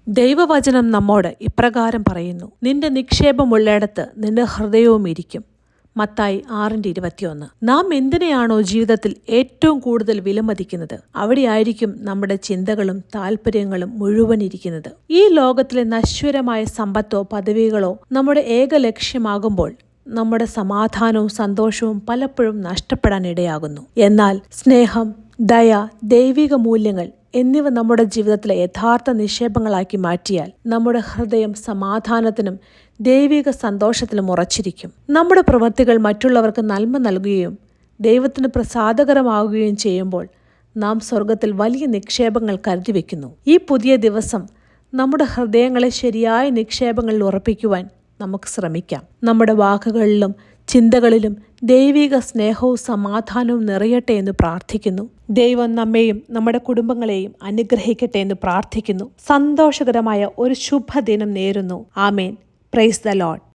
ദൈവവചനം നമ്മോട് ഇപ്രകാരം പറയുന്നു, നിന്റെ നിക്ഷേപമുള്ളിടത്ത് നിന്റെ ഹൃദയവും ഇരിക്കും. മത്തായി 6:21. നാം എന്തിനെയാണോ ജീവിതത്തിൽ ഏറ്റവും കൂടുതൽ വിലമതിക്കുന്നത്, അവിടെയായിരിക്കും നമ്മുടെ ചിന്തകളും താല്പര്യങ്ങളും മുഴുവൻ ഇരിക്കുന്നത്. ഈ ലോകത്തിലെ നശ്വരമായ സമ്പത്തോ പദവികളോ നമ്മുടെ ഏക ലക്ഷ്യമാകുമ്പോൾ നമ്മുടെ സമാധാനവും സന്തോഷവും പലപ്പോഴും നഷ്ടപ്പെടാൻ ഇടയാകുന്നു. എന്നാൽ സ്നേഹം, ദയ, ദൈവിക മൂല്യങ്ങൾ എന്നിവ നമ്മുടെ ജീവിതത്തിലെ യഥാർത്ഥ നിക്ഷേപങ്ങളാക്കി മാറ്റിയാൽ നമ്മുടെ ഹൃദയം സമാധാനത്തിനും ദൈവിക സന്തോഷത്തിലും ഉറച്ചിരിക്കും. നമ്മുടെ പ്രവൃത്തികൾ മറ്റുള്ളവർക്ക് നന്മ നൽകുകയും ദൈവത്തിന് പ്രസാദകരമാവുകയും ചെയ്യുമ്പോൾ നാം സ്വർഗത്തിൽ വലിയ നിക്ഷേപങ്ങൾ കരുതി വയ്ക്കുന്നു. ഈ പുതിയ ദിവസം നമ്മുടെ ഹൃദയങ്ങളെ ശരിയായ നിക്ഷേപങ്ങളിൽ ഉറപ്പിക്കുവാൻ നമുക്ക് ശ്രമിക്കാം. നമ്മുടെ വാക്കുകളിലും ചിന്തകളിലും ദൈവിക സ്നേഹവും സമാധാനവും നിറയട്ടെ എന്ന് പ്രാർത്ഥിക്കുന്നു. ദൈവം നമ്മെയും നമ്മുടെ കുടുംബങ്ങളെയും അനുഗ്രഹിക്കട്ടെ എന്ന് പ്രാർത്ഥിക്കുന്നു. സന്തോഷകരമായ ഒരു ശുഭദിനം നേരുന്നു. ആമേൻ. Praise the Lord.